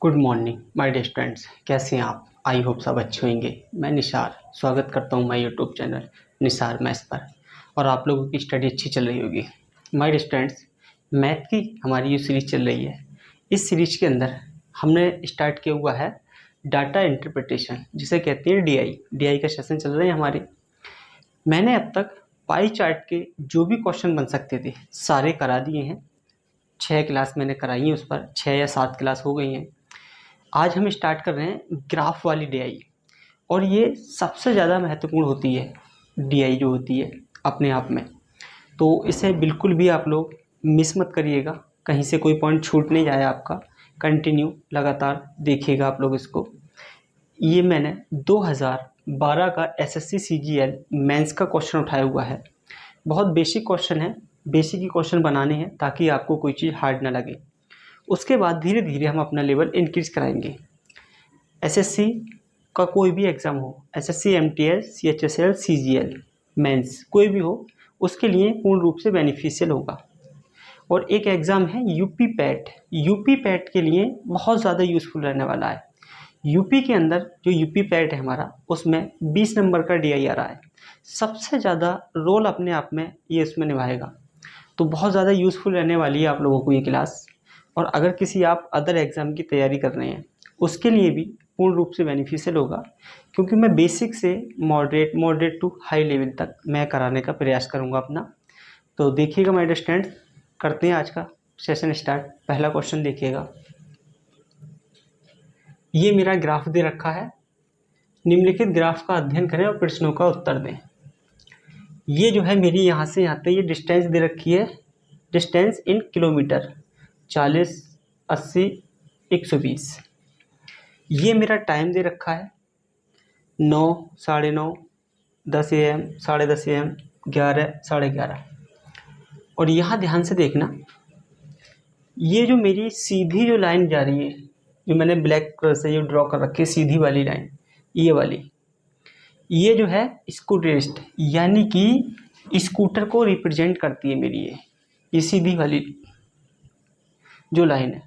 Good morning my dear students, कैसे हैं आप। आई होप सब अच्छे होंगे। मैं निसार स्वागत करता हूं my YouTube channel Nisar maths पर। और आप लोगों की स्टडी अच्छी चल रही होगी। माय डियर स्टूडेंट्स, मैथ की हमारी जो सीरीज चल रही है, इस सीरीज के अंदर हमने स्टार्ट किया हुआ है डाटा इंटरप्रिटेशन, जिसे कहते हैं डीआई का सेशन चल रहे हैं हमारे। मैंने अब तक पाई चार्ट के जो भी क्वेश्चन बन सकते थे सारे करा दिए हैं। 6 क्लास मैंने कराई है, उस पर 6 या 7 क्लास हो गई हैं। आज हम स्टार्ट कर रहे हैं ग्राफ वाली डीआई। और ये सबसे ज़्यादा महत्वपूर्ण होती है डीआई जो होती है अपने आप में। तो इसे बिल्कुल भी आप लोग मिस मत करिएगा, कहीं से कोई पॉइंट छूट नहीं जाए आपका। कंटिन्यू लगातार देखिएगा आप लोग इसको। ये मैंने 2012 का एसएससी सीजीएल मेंस का क्वेश्चन उठाया हुआ है। बहुत बेसिक क्वेश्चन है, बेसिक ही क्वेश्चन बनाने हैं ताकि आपको कोई चीज़ हार्ड ना लगे। उसके बाद धीरे धीरे हम अपना लेवल इंक्रीज कराएंगे। एसएससी का कोई भी एग्ज़ाम हो, SSC, MTS, CHSL, CGL, mains कोई भी हो, उसके लिए पूर्ण रूप से बेनिफिशियल होगा। और एक एग्ज़ाम है यूपी पैट। यूपी पैट के लिए बहुत ज़्यादा यूज़फुल रहने वाला है। यूपी के अंदर जो यूपी पैट है हमारा, उसमें 20 नंबर का डीआई आ रहा है। सबसे ज़्यादा रोल अपने आप में ये इसमें निभाएगा। तो बहुत ज़्यादा यूज़फुल रहने वाली है आप लोगों को ये क्लास। और अगर किसी आप अदर एग्ज़ाम की तैयारी कर रहे हैं, उसके लिए भी पूर्ण रूप से बेनिफिशियल होगा, क्योंकि मैं बेसिक से मॉडरेट टू हाई लेवल तक मैं कराने का प्रयास करूंगा अपना। तो देखिएगा माय डियर स्टूडेंट्स, करते हैं आज का सेशन स्टार्ट। पहला क्वेश्चन देखिएगा। ये मेरा ग्राफ दे रखा है। निम्नलिखित ग्राफ का अध्ययन करें और प्रश्नों का उत्तर दें। ये जो है मेरी यहाँ से यहाँ तक ये डिस्टेंस दे रखी है, डिस्टेंस इन किलोमीटर, 40, 80, 120। ये मेरा टाइम दे रखा है 9, 9:30, 10 AM, 10:30 AM, 11, 11:30। और यहाँ ध्यान से देखना, ये जो मेरी सीधी जो लाइन जा रही है, जो मैंने ब्लैक कलर से जो ड्रॉ कर रखी है सीधी वाली लाइन, ये वाली, ये जो है स्कूटरिस्ट यानी कि स्कूटर को रिप्रेजेंट करती है मेरी ये सीधी वाली जो लाइन है।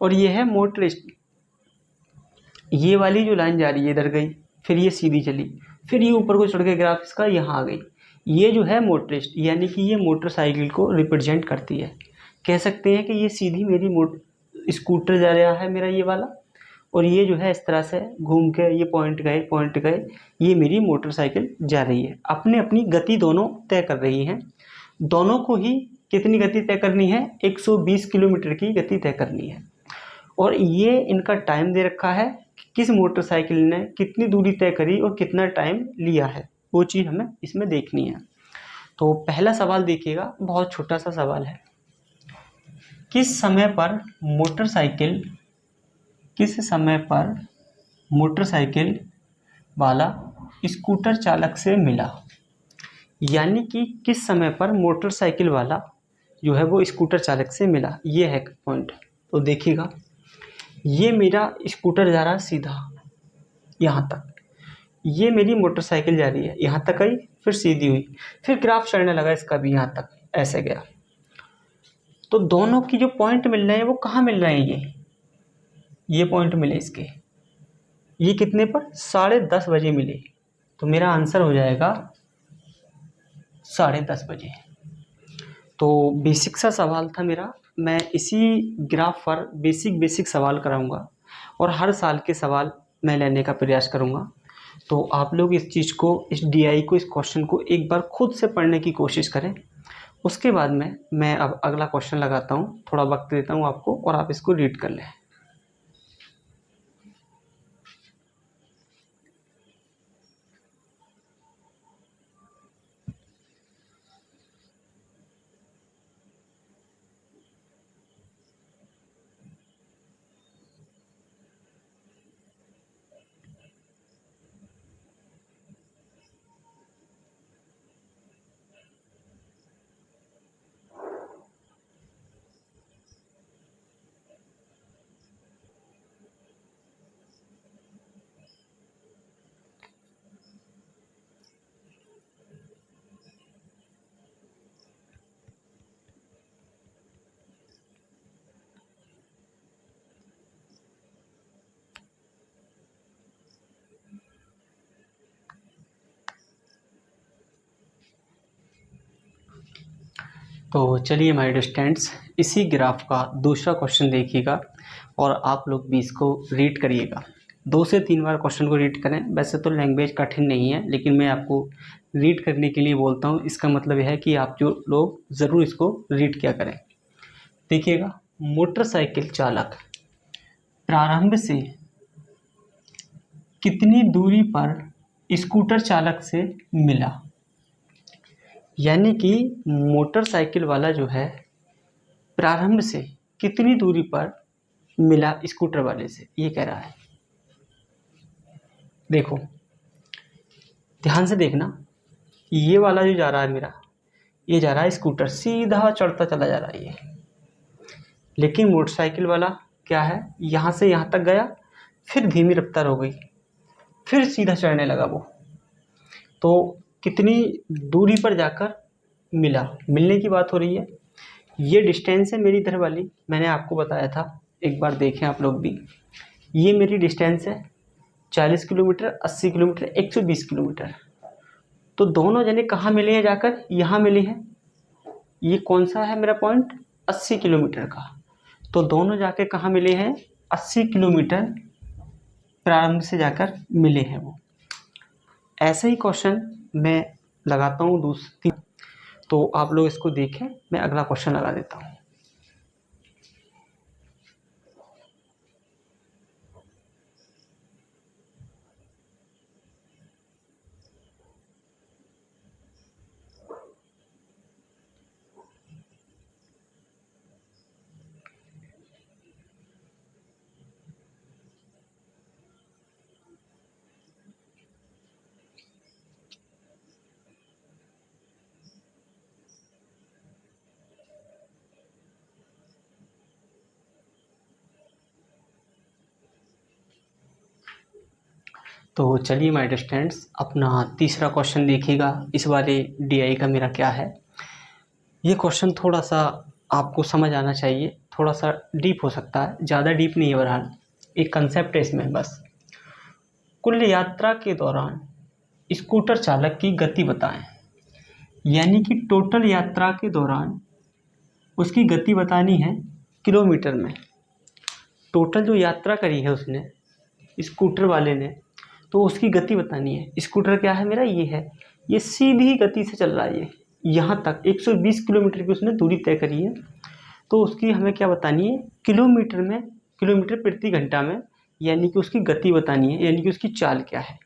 और ये है मोटरिस्ट। ये वाली जो लाइन जा रही है इधर गई, फिर ये सीधी चली, फिर ये ऊपर को चढ़ के ग्राफ इसका यहाँ आ गई। ये जो है मोटरिस्ट यानी कि ये मोटरसाइकिल को रिप्रेजेंट करती है। कह सकते हैं कि ये सीधी मेरी स्कूटर जा रहा है मेरा ये वाला, और ये जो है इस तरह से घूम के ये पॉइंट गए, ये मेरी मोटरसाइकिल जा रही है। अपने अपनी गति दोनों तय कर रही हैं। दोनों को ही कितनी गति तय करनी है? 120 किलोमीटर की गति तय करनी है। और ये इनका टाइम दे रखा है कि किस मोटरसाइकिल ने कितनी दूरी तय करी और कितना टाइम लिया है, वो चीज़ हमें इसमें देखनी है। तो पहला सवाल देखिएगा, बहुत छोटा सा सवाल है। किस समय पर मोटरसाइकिल वाला स्कूटर चालक से मिला? यानी कि किस समय पर मोटरसाइकिल वाला जो है वो स्कूटर चालक से मिला, ये है पॉइंट। तो देखिएगा, ये मेरा स्कूटर जा रहा है सीधा यहाँ तक, ये मेरी मोटरसाइकिल जा रही है यहाँ तक आई, फिर सीधी हुई, फिर ग्राफ चढ़ने लगा इसका भी यहाँ तक ऐसे गया। तो दोनों की जो पॉइंट मिल रहे हैं वो कहाँ मिल रहे हैं? ये पॉइंट मिले इसके, ये कितने पर? 10:30 बजे मिले। तो मेरा आंसर हो जाएगा 10:30 बजे। तो बेसिक सा सवाल था मेरा। मैं इसी ग्राफ पर बेसिक सवाल कराऊंगा और हर साल के सवाल मैं लेने का प्रयास करूंगा। तो आप लोग इस चीज़ को, इस डीआई को, इस क्वेश्चन को एक बार खुद से पढ़ने की कोशिश करें। उसके बाद में मैं अब अगला क्वेश्चन लगाता हूँ, थोड़ा वक्त देता हूँ आपको और आप इसको रीड कर लें। तो चलिए माय डियर स्टूडेंट्स, इसी ग्राफ का दूसरा क्वेश्चन देखिएगा और आप लोग भी इसको रीड करिएगा। 2 से 3 बार क्वेश्चन को रीड करें। वैसे तो लैंग्वेज कठिन नहीं है, लेकिन मैं आपको रीड करने के लिए बोलता हूँ। इसका मतलब यह है कि आप जो लोग ज़रूर इसको रीड किया करें। देखिएगा, मोटरसाइकिल चालक प्रारंभ से कितनी दूरी पर स्कूटर चालक से मिला। यानी कि मोटरसाइकिल वाला जो है प्रारंभ से कितनी दूरी पर मिला स्कूटर वाले से, ये कह रहा है। देखो ध्यान से देखना, ये वाला जो जा रहा है मेरा, ये जा रहा है स्कूटर, सीधा चढ़ता चला जा रहा है ये। लेकिन मोटरसाइकिल वाला क्या है, यहाँ से यहाँ तक गया, फिर धीमी रफ्तार हो गई, फिर सीधा चढ़ने लगा वो। तो कितनी दूरी पर जाकर मिला, मिलने की बात हो रही है। ये डिस्टेंस है मेरी इधर वाली, मैंने आपको बताया था, एक बार देखें आप लोग भी। ये मेरी डिस्टेंस है 40 किलोमीटर, 80 किलोमीटर, 120 किलोमीटर। तो दोनों जने कहाँ मिले हैं जाकर, यहाँ मिले हैं। ये कौन सा है मेरा पॉइंट, 80 किलोमीटर का। तो दोनों जाके कहाँ मिले हैं, 80 किलोमीटर प्रारंभ से जाकर मिले हैं वो। ऐसे ही क्वेश्चन मैं लगाता हूँ दूसरी, तो आप लोग इसको देखें। मैं अगला क्वेश्चन लगा देता हूँ। तो चलिए माय डियर स्टूडेंट्स, अपना तीसरा क्वेश्चन देखिएगा। इस वाले डीआई का मेरा क्या है। ये क्वेश्चन थोड़ा सा आपको समझ आना चाहिए, थोड़ा सा डीप हो सकता है, ज़्यादा डीप नहीं है। बहरहाल एक कंसेप्ट है इसमें बस। कुल यात्रा के दौरान स्कूटर चालक की गति बताएं। यानी कि टोटल यात्रा के दौरान उसकी गति बतानी है किलोमीटर में। टोटल जो यात्रा करी है उसने, स्कूटर वाले ने, तो उसकी गति बतानी है। स्कूटर क्या है मेरा, ये है, ये सीधी गति से चल रहा है। ये यहाँ तक 120 किलोमीटर की उसने दूरी तय करी है। तो उसकी हमें क्या बतानी है, किलोमीटर में, किलोमीटर प्रति घंटा में, यानी कि उसकी गति बतानी है, यानी कि उसकी चाल क्या है।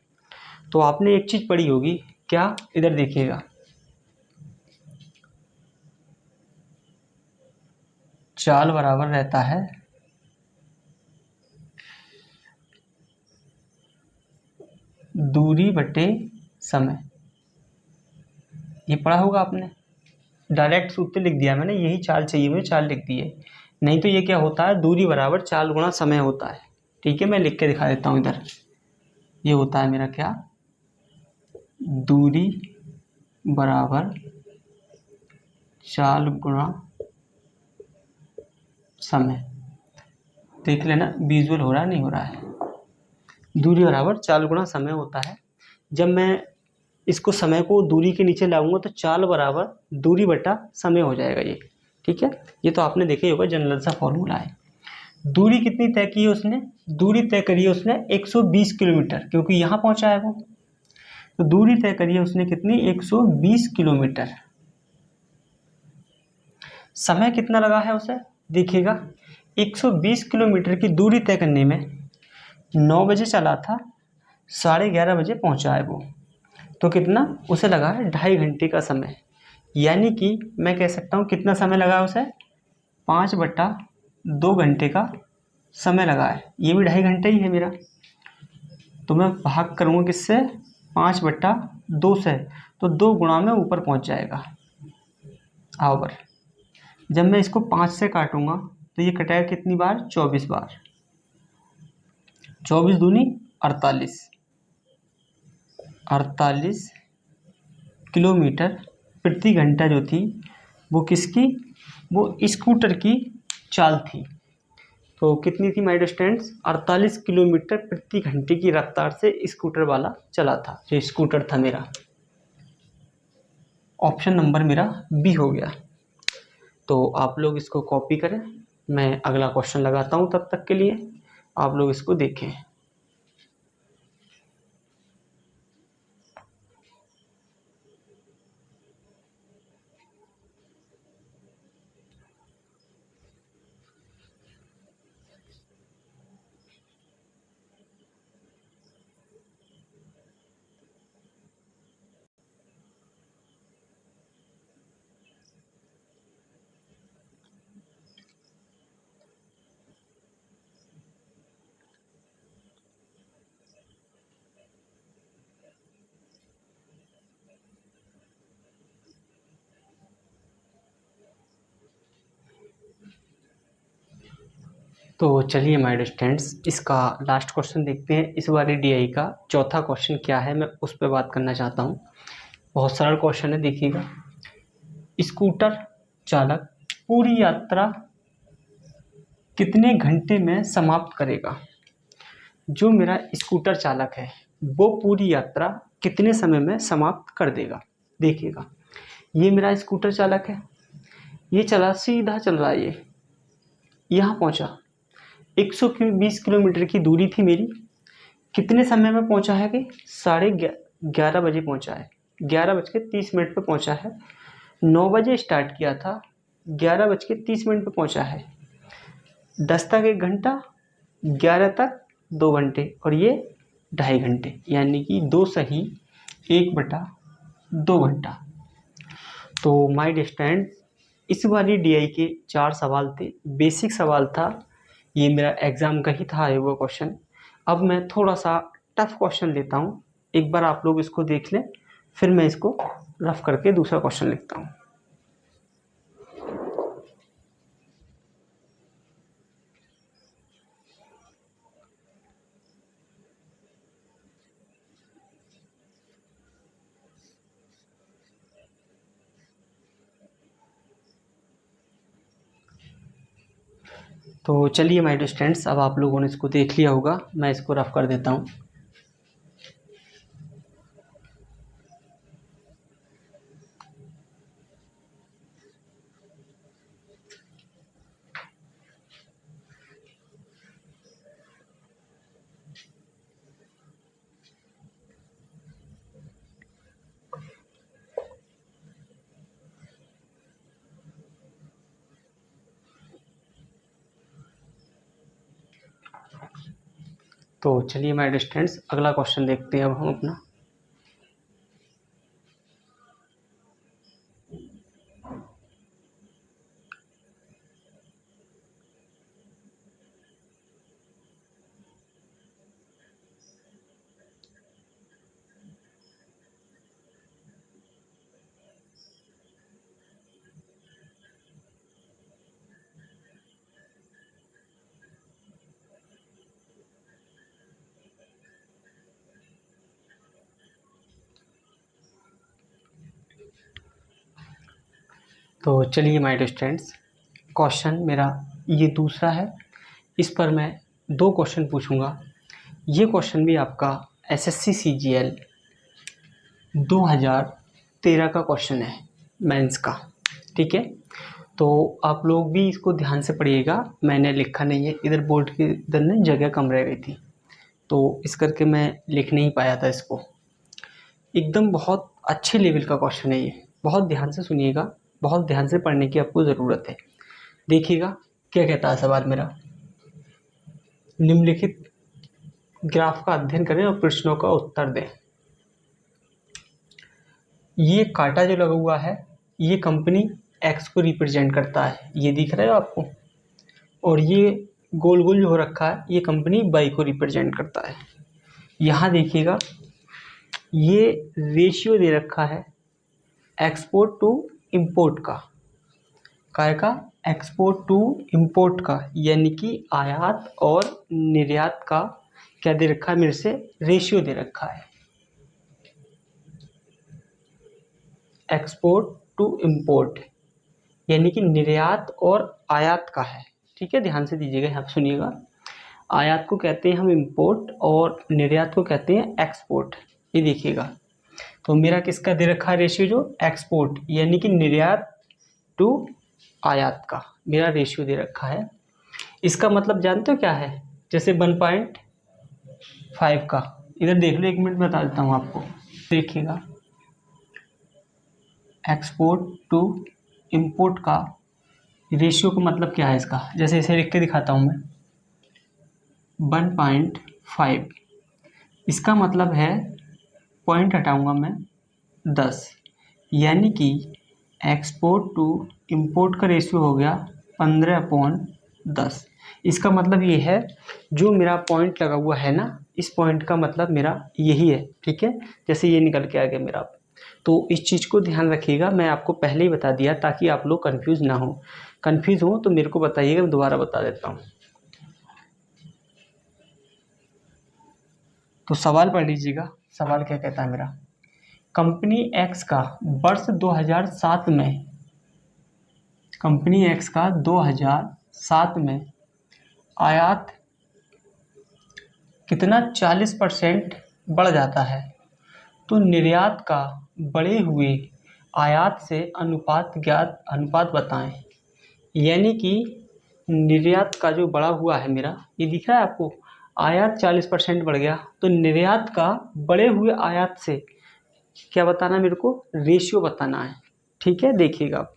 तो आपने एक चीज़ पढ़ी होगी, क्या, इधर देखिएगा, चाल बराबर रहता है दूरी बटे समय। ये पढ़ा होगा आपने, डायरेक्ट सूत्र लिख दिया मैंने, यही चाल चाहिए मुझे, चाल लिख दी है। नहीं तो ये क्या होता है, दूरी बराबर चाल गुणा समय होता है। ठीक है, मैं लिख के दिखा देता हूँ इधर। ये होता है मेरा क्या, दूरी बराबर चाल गुणा समय। देख लेना विजुअल हो रहा है नहीं हो रहा है। दूरी बराबर चाल गुणा समय होता है। जब मैं इसको समय को दूरी के नीचे लाऊंगा तो चाल बराबर दूरी बटा समय हो जाएगा ये। ठीक है, ये तो आपने देखा ही होगा, जनरल सा फॉर्मूला है। दूरी कितनी तय की है उसने, दूरी तय करी है उसने 120 किलोमीटर, क्योंकि यहाँ पहुंचा है वो। तो दूरी तय करी है उसने कितनी, 120 किलोमीटर। समय कितना लगा है उसे, देखिएगा 120 किलोमीटर की दूरी तय करने में 9 बजे चला था, 11:30 बजे पहुंचा है वो। तो कितना उसे लगा है, 2.5 घंटे का समय। यानी कि मैं कह सकता हूँ कितना समय लगा है उसे, 5/2 घंटे का समय लगा है। ये भी 2.5 घंटे ही है मेरा। तो मैं भाग करूँगा किससे, 5/2 से, तो 2 गुणा में ऊपर पहुँच जाएगा आवर। जब मैं इसको 5 से काटूंगा तो ये कटेगा कितनी बार, 24 बार। 24 दूनी 48 किलोमीटर प्रति घंटा जो थी वो किसकी, वो स्कूटर की चाल थी। तो कितनी थी माय डियर स्टूडेंट्स, 48 किलोमीटर प्रति घंटे की रफ्तार से स्कूटर वाला चला था, जो स्कूटर था मेरा। ऑप्शन नंबर मेरा बी हो गया। तो आप लोग इसको कॉपी करें, मैं अगला क्वेश्चन लगाता हूँ, तब तक के लिए आप लोग इसको देखें। तो चलिए माय स्टूडेंट्स, इसका लास्ट क्वेश्चन देखते हैं। इस वाली डीआई का चौथा क्वेश्चन क्या है, मैं उस पर बात करना चाहता हूँ। बहुत सरल क्वेश्चन है, देखिएगा। स्कूटर चालक पूरी यात्रा कितने घंटे में समाप्त करेगा? जो मेरा स्कूटर चालक है वो पूरी यात्रा कितने समय में समाप्त कर देगा? देखिएगा, ये मेरा स्कूटर चालक है, ये चला सीधा चल रहा है, ये यहाँ पहुँचा। 120 किलोमीटर की दूरी थी मेरी, कितने समय में पहुँचा है कि 11:30 बजे पहुँचा है, 11:30 पे पहुँचा है। 9 बजे स्टार्ट किया था, 11:30 पे पहुँचा है। 10 तक 1 घंटा, 11 तक 2 घंटे, और ये 2.5 घंटे, यानी कि 2 सही 1/2 घंटा। तो माय डियर स्टूडेंट्स, इस वाली डीआई के 4 सवाल थे, बेसिक सवाल था, ये मेरा एग्ज़ाम का ही था वो क्वेश्चन। अब मैं थोड़ा सा टफ क्वेश्चन लेता हूँ, एक बार आप लोग इसको देख लें, फिर मैं इसको रफ करके दूसरा क्वेश्चन लिखता हूँ। तो चलिए माय डियर स्टूडेंट्स, अब आप लोगों ने इसको देख लिया होगा, मैं इसको रफ कर देता हूँ। तो चलिए माय डियर स्टूडेंट्स, अगला क्वेश्चन देखते हैं अब हम अपना। तो चलिए माय डियर स्टूडेंट्स, क्वेश्चन मेरा ये दूसरा है, इस पर मैं 2 क्वेश्चन पूछूंगा। ये क्वेश्चन भी आपका एसएससी सीजीएल 2013 का क्वेश्चन है, मेंस का, ठीक है। तो आप लोग भी इसको ध्यान से पढ़िएगा, मैंने लिखा नहीं है, इधर बोर्ड के इधर ना जगह कम रह गई थी, तो इस करके मैं लिख नहीं पाया था इसको। एकदम बहुत अच्छे लेवल का क्वेश्चन है ये, बहुत ध्यान से सुनिएगा, बहुत ध्यान से पढ़ने की आपको ज़रूरत है। देखिएगा क्या कहता है सवाल मेरा। निम्नलिखित ग्राफ का अध्ययन करें और प्रश्नों का उत्तर दें। ये कांटा जो लगा हुआ है ये कंपनी एक्स को रिप्रेजेंट करता है, ये दिख रहा है आपको, और ये गोल गोल जो हो रखा है ये कंपनी वाई को रिप्रेजेंट करता है। यहाँ देखिएगा ये रेशियो दे रखा है एक्सपोर्ट टू इंपोर्ट का, काय का, एक्सपोर्ट टू इंपोर्ट का, यानी कि आयात और निर्यात का क्या दे रखा है, मेरे से रेशियो दे रखा है, एक्सपोर्ट टू इंपोर्ट, यानी कि निर्यात और आयात का है, ठीक है। ध्यान से दीजिएगा, यहाँ पे सुनिएगा। आयात को कहते हैं हम इंपोर्ट और निर्यात को कहते हैं एक्सपोर्ट, ये देखिएगा। तो मेरा किसका दे रखा है रेशियो, जो एक्सपोर्ट, यानी कि निर्यात टू आयात का मेरा रेशियो दे रखा है। इसका मतलब जानते हो क्या है? जैसे 1.5 का, इधर देख लो, 1 मिनट बता देता हूँ आपको। देखिएगा, एक्सपोर्ट टू इंपोर्ट का रेशियो का मतलब क्या है इसका, जैसे इसे लिख के दिखाता हूँ मैं। 1.5, इसका मतलब है, पॉइंट हटाऊंगा मैं, 10, यानी कि एक्सपोर्ट टू इंपोर्ट का रेशियो हो गया 15/10। इसका मतलब ये है, जो मेरा पॉइंट लगा हुआ है ना, इस पॉइंट का मतलब मेरा यही है, ठीक है। जैसे ये निकल के आ गया मेरा। तो इस चीज़ को ध्यान रखिएगा, मैं आपको पहले ही बता दिया ताकि आप लोग कंफ्यूज ना हो। कंफ्यूज हो तो मेरे को बताइएगा, मैं दोबारा बता देता हूँ। तो सवाल पढ़ लीजिएगा, सवाल क्या कहता है मेरा। कंपनी एक्स का वर्ष 2007 में, कंपनी एक्स का 2007 में आयात कितना 40% बढ़ जाता है, तो निर्यात का बढ़े हुए आयात से अनुपात बताएं। यानी कि निर्यात का जो बढ़ा हुआ है मेरा, ये दिख रहा है आपको, आयात 40% बढ़ गया, तो निर्यात का बढ़े हुए आयात से क्या बताना है मेरे को, रेशियो बताना है। ठीक है, देखिएगा,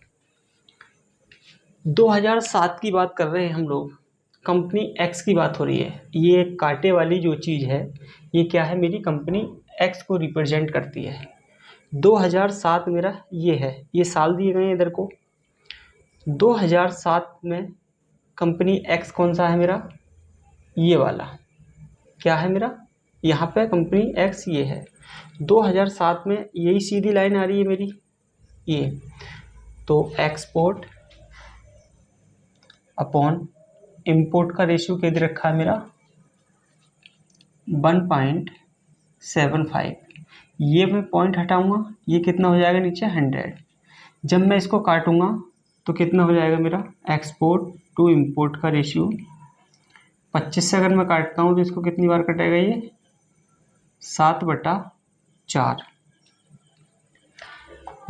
2007 की बात कर रहे हैं हम लोग, कंपनी एक्स की बात हो रही है। ये कांटे वाली जो चीज़ है, ये क्या है, मेरी कंपनी एक्स को रिप्रेजेंट करती है। 2007 मेरा ये है, ये साल दिए गए हैं इधर को। 2007 में कंपनी एक्स कौन सा है मेरा, ये वाला क्या है मेरा, यहाँ पे कंपनी एक्स ये है। 2007 में यही सीधी लाइन आ रही है मेरी, ये। तो एक्सपोर्ट अपॉन इंपोर्ट का रेशियो क्या दे रखा है मेरा, 1.75। ये मैं पॉइंट हटाऊंगा, ये कितना हो जाएगा नीचे, 100। जब मैं इसको काटूंगा तो कितना हो जाएगा मेरा, एक्सपोर्ट टू इंपोर्ट का रेशियो 25 से अगर मैं काटता हूँ तो इसको कितनी बार कटेगा, ये 7/4।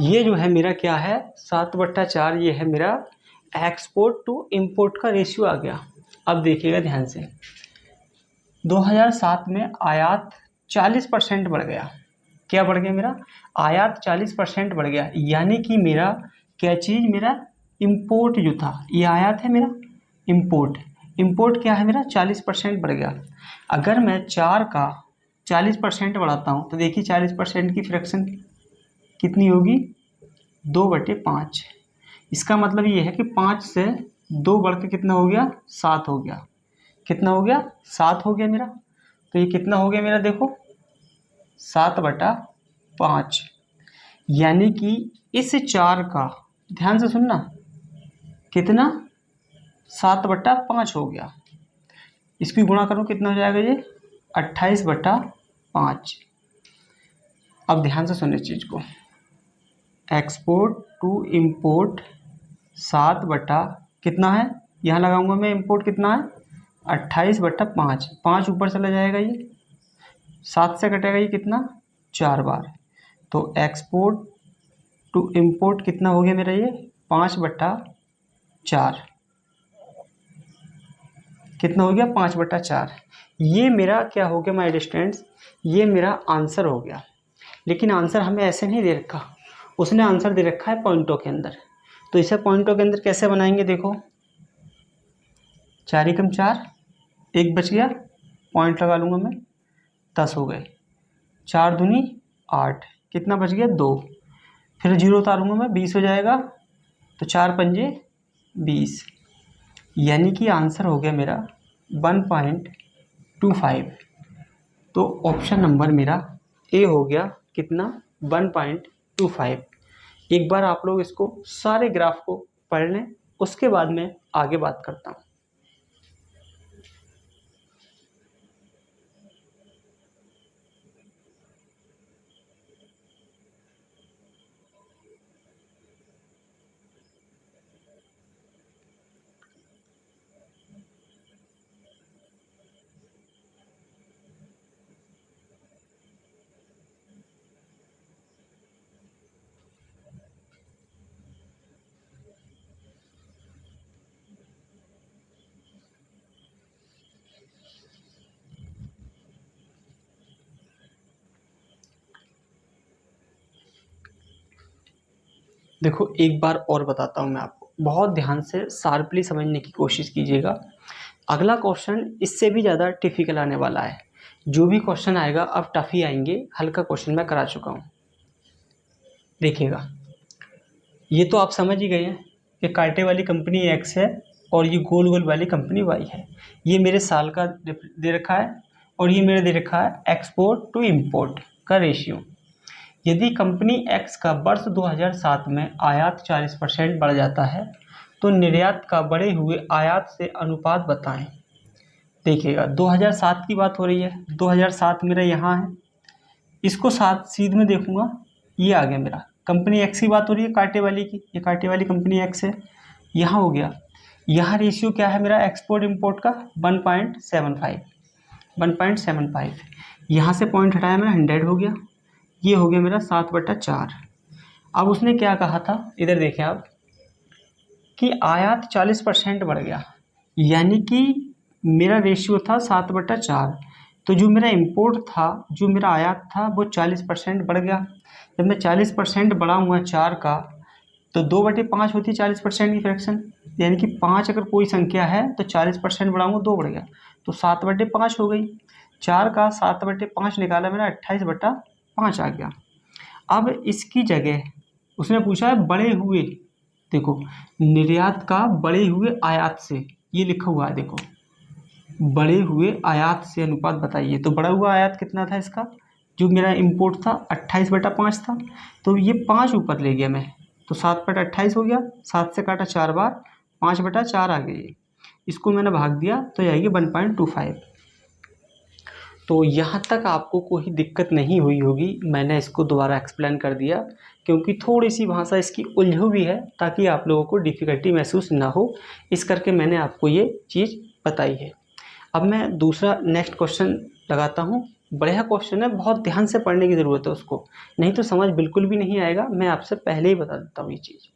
ये जो है मेरा क्या है, 7/4, ये है मेरा एक्सपोर्ट टू इंपोर्ट का रेशियो आ गया। अब देखिएगा ध्यान से, 2007 में आयात 40% बढ़ गया। क्या बढ़ गया मेरा, आयात 40% बढ़ गया, यानी कि मेरा क्या चीज़, मेरा इंपोर्ट जो था, ये आयात है मेरा, इंपोर्ट, इंपोर्ट क्या है मेरा, 40% बढ़ गया। अगर मैं 4 का 40% बढ़ाता हूँ तो देखिए 40% की फ्रैक्शन कितनी होगी, 2/5। इसका मतलब ये है कि 5 से 2 बढ़ के कितना हो गया, 7 हो गया। कितना हो गया, 7 हो गया मेरा। तो ये कितना हो गया मेरा, देखो 7/5, यानी कि इस 4 का, ध्यान से सुनना, कितना, 7/5 हो गया। इसकी गुणा करो कितना हो जाएगा, ये 28/5। अब ध्यान से सुनिए इस चीज़ को, एक्सपोर्ट टू इंपोर्ट 7 कितना है, यहाँ लगाऊंगा मैं, इंपोर्ट कितना है, 28/5। 5 ऊपर चला जाएगा, ये 7 से कटेगा, ये कितना, 4 बार। तो एक्सपोर्ट टू इंपोर्ट कितना हो गया मेरा, ये 5/4। कितना हो गया, 5/4। ये मेरा क्या हो गया माय स्टूडेंट्स, ये मेरा आंसर हो गया। लेकिन आंसर हमें ऐसे नहीं दे रखा, उसने आंसर दे रखा है पॉइंटों के अंदर। तो इसे पॉइंटों के अंदर कैसे बनाएंगे, देखो, 4 एकम 4, 1 बच गया, पॉइंट लगा लूँगा मैं, 10 हो गए। 4 दूनी 8, कितना बच गया, 2। फिर जीरो उतारूँगा मैं, 20 हो जाएगा। तो 4×5 = 20, यानी कि आंसर हो गया मेरा 1.25। तो ऑप्शन नंबर मेरा ए हो गया, कितना, 1.25। एक बार आप लोग इसको सारे ग्राफ को पढ़ लें, उसके बाद मैं आगे बात करता हूँ। देखो एक बार और बताता हूँ मैं आपको, बहुत ध्यान से शार्पली समझने की कोशिश कीजिएगा। अगला क्वेश्चन इससे भी ज़्यादा टिपिकल आने वाला है। जो भी क्वेश्चन आएगा अब टफ ही आएंगे, हल्का क्वेश्चन मैं करा चुका हूँ। देखिएगा, ये तो आप समझ ही गए हैं कि कांटे वाली कंपनी एक्स है और ये गोल गोल वाली कंपनी वाई है। ये मेरे साल का दे रखा है और ये मेरे दे रखा है एक्सपोर्ट टू इंपोर्ट का रेशियो। यदि कंपनी एक्स का वर्ष 2007 में आयात 40% बढ़ जाता है तो निर्यात का बढ़े हुए आयात से अनुपात बताएं। देखिएगा 2007 की बात हो रही है, 2007 मेरा यहाँ है, इसको साथ सीध में देखूंगा, ये आ गया मेरा कंपनी एक्स की बात हो रही है, कांटे वाली की, ये कांटे वाली कंपनी एक्स है, यहाँ हो गया। यहाँ रेशियो क्या है मेरा एक्सपोर्ट इंपोर्ट का 1.75, यहाँ से पॉइंट हटाया मेरा 100 हो गया, ये हो गया मेरा 7/4। अब उसने क्या कहा था, इधर देखें आप, कि आयात 40% बढ़ गया, यानी कि मेरा रेशियो था 7/4। तो जो मेरा इंपोर्ट था, जो मेरा आयात था वो 40% बढ़ गया। जब मैं 40% बढ़ाऊँगा 4 का, तो 2/5 होती है 40% की फ्रैक्शन, यानी कि 5 अगर कोई संख्या है तो 40% बढ़ाऊँगा 2 बढ़ गया, तो 7/5 हो गई। 4 का 7/5 निकाला मेरा 28/5 आ गया। अब इसकी जगह उसने पूछा है बढ़े हुए, देखो निर्यात का बढ़े हुए आयात से, ये लिखा हुआ है देखो, बढ़े हुए आयात से अनुपात बताइए। तो बढ़ा हुआ आयात कितना था इसका, जो मेरा इंपोर्ट था 28/5 था, तो ये 5 ऊपर ले गया मैं, तो 7/28 हो गया, 7 से काटा 4 बार, 5/4 आ गई। इसको मैंने भाग दिया तो आएगी 1.25। तो यहाँ तक आपको कोई दिक्कत नहीं हुई होगी, मैंने इसको दोबारा एक्सप्लेन कर दिया क्योंकि थोड़ी सी भाषा इसकी उलझी हुई है, ताकि आप लोगों को डिफ़िकल्टी महसूस ना हो, इस करके मैंने आपको ये चीज़ बताई है। अब मैं दूसरा नेक्स्ट क्वेश्चन लगाता हूँ। बढ़िया क्वेश्चन है, बहुत ध्यान से पढ़ने की ज़रूरत है उसको, नहीं तो समझ बिल्कुल भी नहीं आएगा, मैं आपसे पहले ही बता देता हूँ ये चीज़।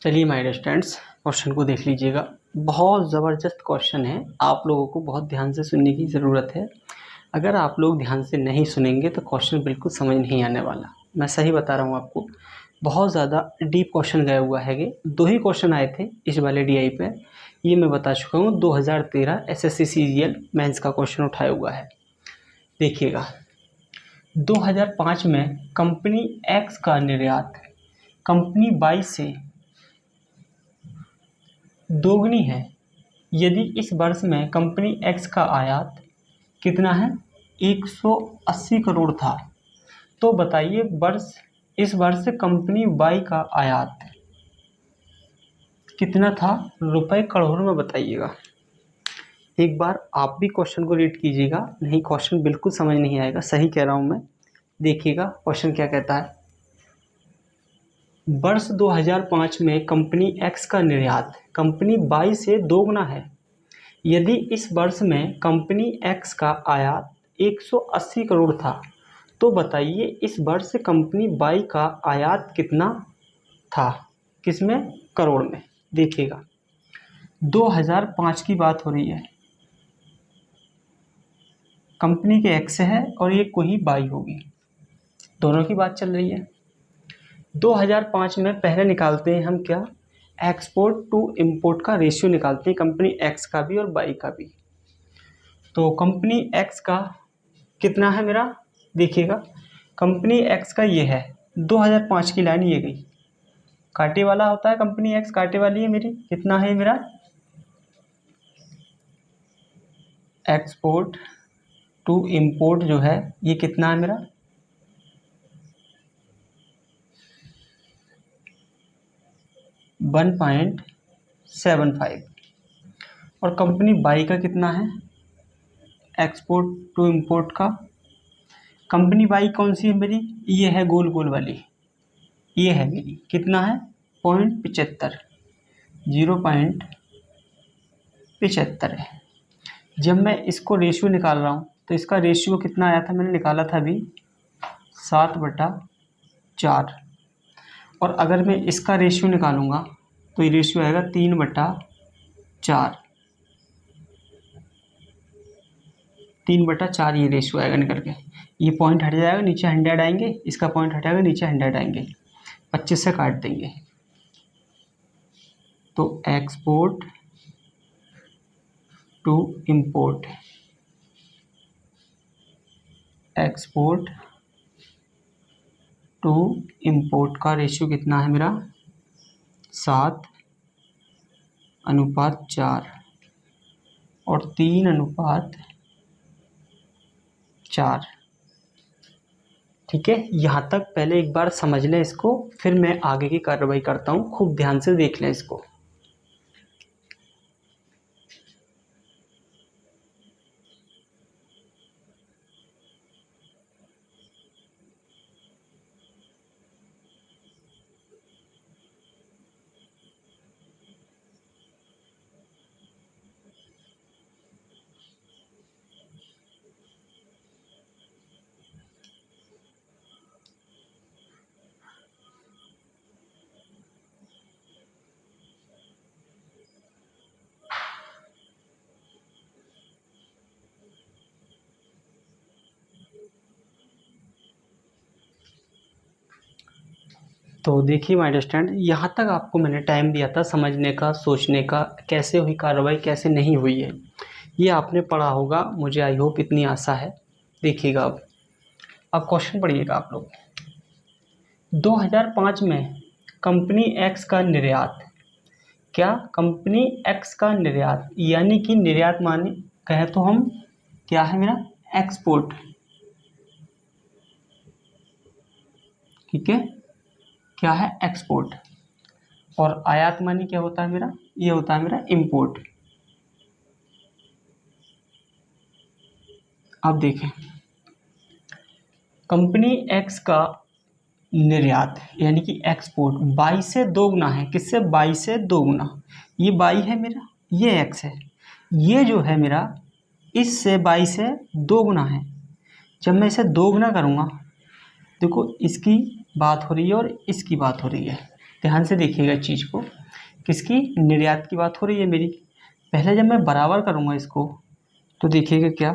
चलिए माय स्टूडेंट्स, क्वेश्चन को देख लीजिएगा। बहुत ज़बरदस्त क्वेश्चन है, आप लोगों को बहुत ध्यान से सुनने की ज़रूरत है। अगर आप लोग ध्यान से नहीं सुनेंगे तो क्वेश्चन बिल्कुल समझ नहीं आने वाला, मैं सही बता रहा हूँ आपको। बहुत ज़्यादा डीप क्वेश्चन गया हुआ है। ये 2 ही क्वेश्चन आए थे इस वाले DI पे, ये मैं बता चुका हूँ। 2013 SSC CGL मेंस का क्वेश्चन उठाया हुआ है। देखिएगा 2005 में कंपनी एक्स का निर्यात कंपनी वाई से दोगुनी है, यदि इस वर्ष में कंपनी एक्स का आयात कितना है, 180 करोड़ था, तो बताइए इस वर्ष कंपनी वाई का आयात कितना था, रुपए करोड़ में बताइएगा। एक बार आप भी क्वेश्चन को रीड कीजिएगा, नहीं क्वेश्चन बिल्कुल समझ नहीं आएगा, सही कह रहा हूँ मैं। देखिएगा क्वेश्चन क्या कहता है। वर्ष 2005 में कंपनी एक्स का निर्यात कंपनी वाई से दोगुना है, यदि इस वर्ष में कंपनी एक्स का आयात 180 करोड़ था, तो बताइए इस वर्ष कंपनी वाई का आयात कितना था, किसमें, करोड़ में। देखिएगा 2005 की बात हो रही है, कंपनी के एक्स है और ये कोई वाई होगी, दोनों की बात चल रही है। 2005 में पहले निकालते हैं हम क्या, एक्सपोर्ट टू इंपोर्ट का रेशियो निकालते हैं, कंपनी एक्स का भी और वाई का भी। तो कंपनी एक्स का कितना है मेरा, देखिएगा कंपनी एक्स का ये है, 2005 की लाइन ये गई, कांटे वाला होता है कंपनी एक्स, कांटे वाली है मेरी, कितना है मेरा, एक्सपोर्ट टू इंपोर्ट जो है ये कितना है मेरा, 1.75, और कंपनी वाई का कितना है, एक्सपोर्ट टू इंपोर्ट का कंपनी बाई कौन सी है मेरी, ये है गोल गोल वाली, ये है मेरी, कितना है 0.75, 0.75 है। जब मैं इसको रेशियो निकाल रहा हूँ तो इसका रेशियो कितना आया था, मैंने निकाला था अभी 7/4, और अगर मैं इसका रेशियो निकालूंगा तो ये रेशियो आएगा 3/4, 3/4 ये रेशियो आएगा निकल के। ये पॉइंट हट जाएगा, नीचे 100 आएंगे, इसका पॉइंट हटाएगा, नीचे 100 आएंगे, 25 से काट देंगे। तो export to import, export to import का रेशियो कितना है मेरा 7/4 और 3/4। ठीक है, यहाँ तक पहले एक बार समझ लें इसको, फिर मैं आगे की कार्रवाई करता हूँ, खूब ध्यान से देख लें इसको। तो देखिए माय डियर स्टूडेंट, यहाँ तक आपको मैंने टाइम दिया था समझने का, सोचने का, कैसे हुई कार्रवाई कैसे नहीं हुई है, ये आपने पढ़ा होगा, मुझे आई होप इतनी आशा है। देखिएगा अब क्वेश्चन पढ़िएगा आप लोग। 2005 में कंपनी एक्स का निर्यात, क्या कंपनी एक्स का निर्यात, यानी कि निर्यात माने कहे तो हम क्या है मेरा एक्सपोर्ट, ठीक है, क्या है एक्सपोर्ट, और आयात मानी क्या होता है मेरा, ये होता है मेरा इंपोर्ट। अब देखें, कंपनी एक्स का निर्यात यानी कि एक्सपोर्ट 22 से 2 गुना है, किससे 22 से 2 गुना, ये 22 है मेरा, ये एक्स है, ये जो है मेरा इससे 22 से 2 गुना है। जब मैं इसे 2 गुना करूँगा, देखो इसकी बात हो रही है और इसकी बात हो रही है, ध्यान से देखिएगा इस चीज़ को, किसकी निर्यात की बात हो रही है मेरी। पहले जब मैं बराबर करूँगा इसको तो देखिएगा क्या,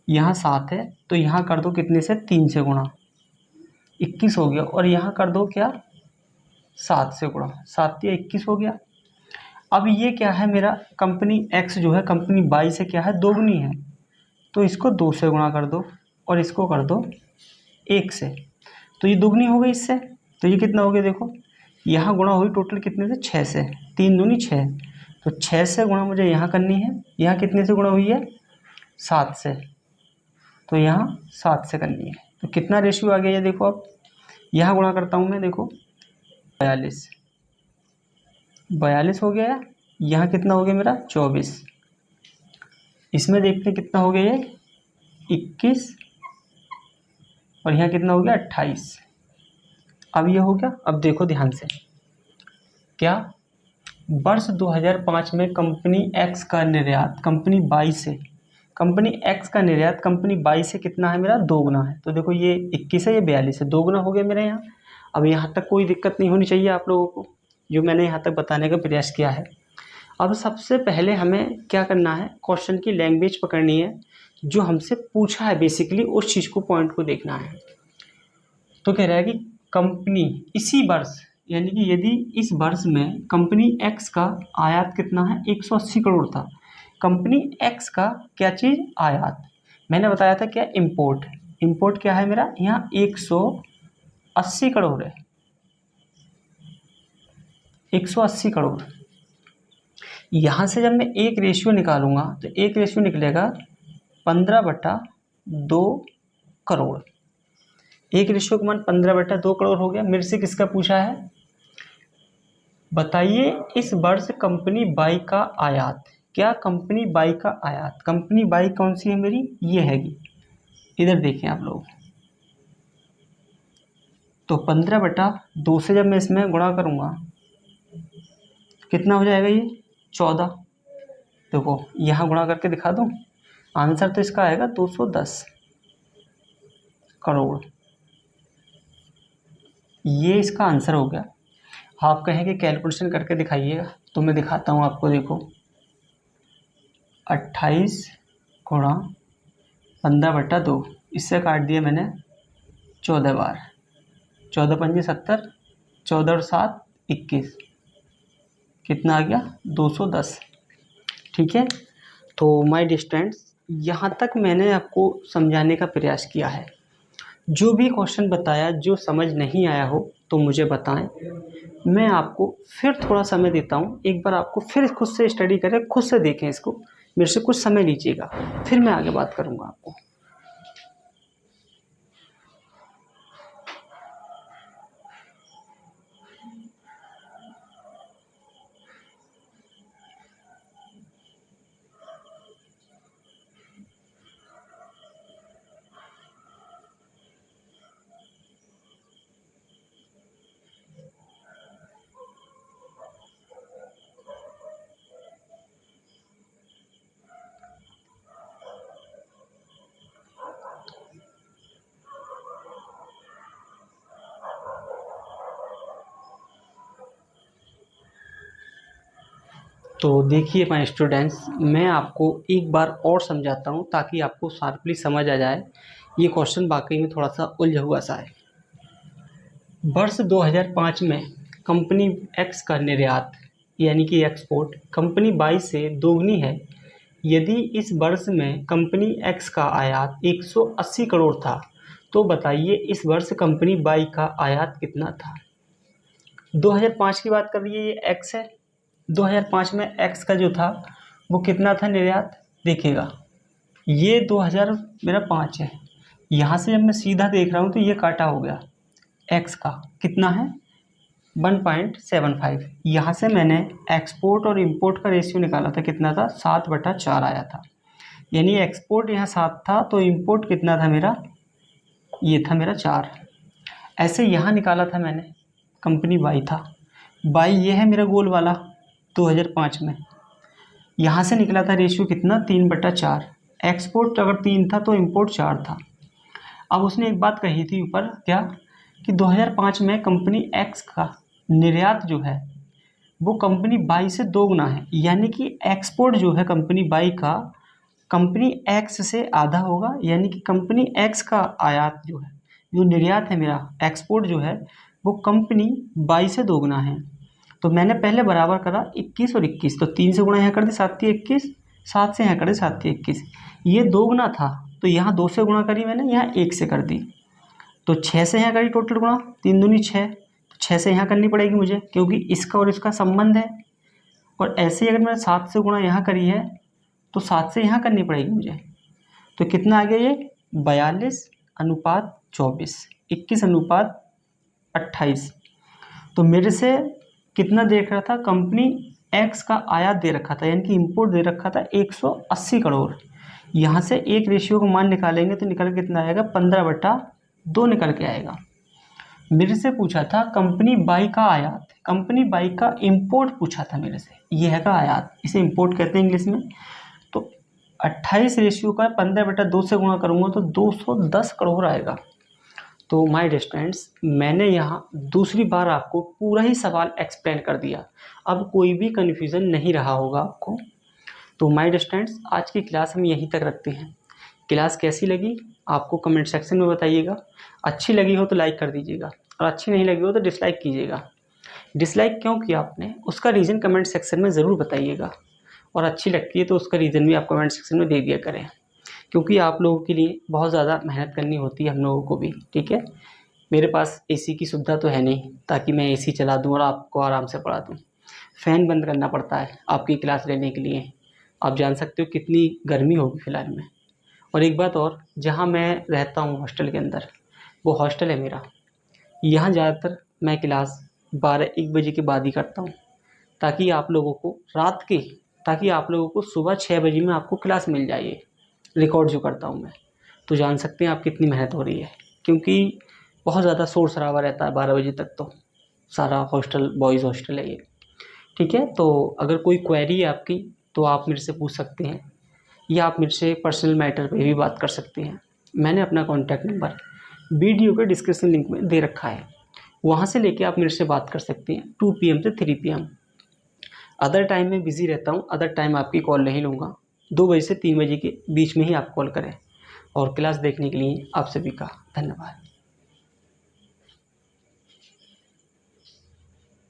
यहाँ 7 है तो यहाँ कर दो कितने से 3 से गुणा, 21 हो गया, और यहाँ कर दो क्या 7 से गुणा, 7 या 21 हो गया। अब ये क्या है मेरा कंपनी एक्स जो है कंपनी बाई से क्या है दोगुनी है, तो इसको 2 से गुणा कर दो और इसको कर दो 1 से, तो ये दुगनी हो गई इससे, तो ये कितना हो गया देखो, यहाँ गुणा हुई टोटल कितने से 6 से, 3 दूनी 6, तो 6 से गुणा मुझे यहाँ करनी है, यहाँ कितने से गुणा हुई है 7 से, तो यहाँ 7 से करनी है, तो कितना रेशियो आ गया ये देखो। अब यहाँ गुणा करता हूँ मैं, देखो 42 हो गया, यहाँ कितना हो गया मेरा 24, इसमें देखते हैं कितना हो गया ये 21, और यहाँ कितना हो गया 28। अब ये हो गया। अब देखो ध्यान से, क्या वर्ष 2005 में कंपनी एक्स का निर्यात कंपनी बाई से, कंपनी एक्स का निर्यात कंपनी बाई से कितना है मेरा 2 गुना है, तो देखो ये 21 है ये 42 है, 2 गुना हो गया मेरे यहाँ। अब यहाँ तक कोई दिक्कत नहीं होनी चाहिए आप लोगों को, जो मैंने यहाँ तक बताने का प्रयास किया है। अब सबसे पहले हमें क्या करना है, क्वेश्चन की लैंग्वेज पकड़नी है, जो हमसे पूछा है बेसिकली उस चीज़ को पॉइंट को देखना है। तो कह रहा है कि कंपनी इसी वर्ष, यानी कि यदि इस वर्ष में कंपनी एक्स का आयात कितना है 180 करोड़ था, कंपनी एक्स का क्या चीज़ आयात, मैंने बताया था क्या इंपोर्ट, इंपोर्ट क्या है मेरा यहाँ 180 करोड़ है, 180 करोड़। यहाँ से जब मैं एक रेशियो निकालूंगा तो एक रेशियो निकलेगा 15/2 करोड़, एक रेशियो का मान 15/2 करोड़ हो गया। मेरे से किसका पूछा है, बताइए इस वर्ष कंपनी बाई का आयात, क्या कंपनी बाई का आयात, कंपनी बाई कौन सी है मेरी, ये हैगी इधर देखें आप लोग, तो 15/2 से जब मैं इसमें गुणा करूँगा कितना हो जाएगा ये 14। देखो यहाँ गुणा करके दिखा दूँ, आंसर तो इसका आएगा 210 करोड़। ये इसका आंसर हो गया। आप कहेंगे कैलकुलेशन करके दिखाइएगा, तो मैं दिखाता हूँ आपको। देखो 28 गुणा 15/2, इससे काट दिया मैंने 14 बार, 14 पंजे 70, 14 और 7 21, कितना आ गया 210। ठीक है, तो माय डिस्टेंट्स यहाँ तक मैंने आपको समझाने का प्रयास किया है। जो भी क्वेश्चन बताया, जो समझ नहीं आया हो तो मुझे बताएं, मैं आपको फिर थोड़ा समय देता हूँ। एक बार आपको फिर खुद से स्टडी करें, खुद से देखें इसको, मेरे से कुछ समय लीजिएगा, फिर मैं आगे बात करूँगा आपको। तो देखिए माय स्टूडेंट्स, मैं आपको एक बार और समझाता हूँ ताकि आपको शार्पली समझ आ जाए। ये क्वेश्चन वाकई में थोड़ा सा उलझा हुआ सा है। वर्ष 2005 में कंपनी एक्स का निर्यात यानी कि एक्सपोर्ट कंपनी बाई से दोगुनी है। यदि इस वर्ष में कंपनी एक्स का आयात 180 करोड़ था, तो बताइए इस वर्ष कंपनी बाई का आयात कितना था। 2005 की बात कर रही है, ये एक्स है। 2005 में एक्स का जो था वो कितना था निर्यात, देखिएगा ये 2000 मेरा 5 है। यहाँ से जब मैं सीधा देख रहा हूँ तो ये काटा हो गया, एक्स का कितना है 1.75। यहाँ से मैंने एक्सपोर्ट और इंपोर्ट का रेशियो निकाला था, कितना था 7/4 आया था। यानी एक्सपोर्ट यहाँ 7 था तो इंपोर्ट कितना था मेरा, ये था मेरा 4। ऐसे यहाँ निकाला था मैंने, कंपनी बाई था, बाई ये है मेरा गोल वाला 2005 में। यहाँ से निकला था रेशियो कितना 3/4। एक्सपोर्ट अगर 3 था तो इंपोर्ट 4 था। अब उसने एक बात कही थी ऊपर, क्या कि 2005 में कंपनी एक्स का निर्यात जो है वो कंपनी बाई से दोगुना है। यानी कि एक्सपोर्ट जो है कंपनी बाई का कंपनी एक्स से आधा होगा। यानी कि कंपनी एक्स का आयात जो है, जो निर्यात है मेरा एक्सपोर्ट जो है, वो कंपनी बाई से दोगुना है। तो मैंने पहले बराबर करा 21 और 21, तो 3 से गुणा यहाँ कर दी 7 × 21, 7 से यहाँ कर दी 7 × 21। ये दोगुना था तो यहाँ 2 से गुणा करी मैंने, यहाँ 1 से कर दी। तो 6 से यहाँ करी टोटल गुणा, 3 दूनी 6, तो 6 से यहाँ करनी पड़ेगी मुझे क्योंकि इसका और इसका संबंध है। और ऐसे ही अगर मैंने 7 से गुणा यहाँ करी है तो 7 से यहाँ करनी पड़ेगी मुझे। तो कितना आ गया ये 42:24, 21:28। तो मेरे से कितना देख रहा था, कंपनी एक्स का आयात दे रखा था यानी कि इंपोर्ट दे रखा था 180 करोड़। यहाँ से एक रेशियो का मान निकालेंगे तो निकल के कितना आएगा 15/2 निकल के आएगा। मेरे से पूछा था कंपनी बाई का आयात, कंपनी बाई का इंपोर्ट पूछा था मेरे से, ये है का आयात, इसे इंपोर्ट कहते हैं इंग्लिश में। तो 28 रेशियो का 15/2 से गुणा करूँगा तो 210 करोड़ आएगा। तो माय स्टूडेंट्स, मैंने यहाँ दूसरी बार आपको पूरा ही सवाल एक्सप्लेन कर दिया, अब कोई भी कन्फ्यूज़न नहीं रहा होगा आपको। तो माय स्टूडेंट्स, आज की क्लास हम यहीं तक रखते हैं। क्लास कैसी लगी आपको कमेंट सेक्शन में बताइएगा। अच्छी लगी हो तो लाइक कर दीजिएगा और अच्छी नहीं लगी हो तो डिसलाइक कीजिएगा। डिसलाइक क्यों किया आपने, उसका रीज़न कमेंट सेक्शन में ज़रूर बताइएगा, और अच्छी लगती है तो उसका रीज़न भी आप कमेंट सेक्शन में दे दिया करें, क्योंकि आप लोगों के लिए बहुत ज़्यादा मेहनत करनी होती है हम लोगों को भी। ठीक है, मेरे पास एसी की सुविधा तो है नहीं ताकि मैं एसी चला दूं और आपको आराम से पढ़ा दूं। फ़ैन बंद करना पड़ता है आपकी क्लास लेने के लिए। आप जान सकते हो कितनी गर्मी होगी फ़िलहाल में। और एक बात और, जहाँ मैं रहता हूँ हॉस्टल के अंदर, वो हॉस्टल है मेरा, यहाँ ज़्यादातर मैं क्लास 12-1 बजे के बाद ही करता हूँ ताकि आप लोगों को ताकि आप लोगों को सुबह 6 बजे में आपको क्लास मिल जाए, रिकॉर्ड जो करता हूँ मैं। तो जान सकते हैं आप कितनी मेहनत हो रही है, क्योंकि बहुत ज़्यादा शोर शराबा रहता है 12 बजे तक, तो सारा हॉस्टल बॉयज़ हॉस्टल है ये। ठीक है, तो अगर कोई क्वेरी है आपकी तो आप मेरे से पूछ सकते हैं, या आप मेरे से पर्सनल मैटर पे भी बात कर सकते हैं। मैंने अपना कॉन्टैक्ट नंबर वीडियो के डिस्क्रिप्शन लिंक में दे रखा है, वहाँ से लेके आप मेरे से बात कर सकते हैं 2 PM से 3 PM। अदर टाइम में बिज़ी रहता हूँ, अदर टाइम आपकी कॉल नहीं लूँगा। 2 बजे से 3 बजे के बीच में ही आप कॉल करें। और क्लास देखने के लिए आप सभी का धन्यवाद।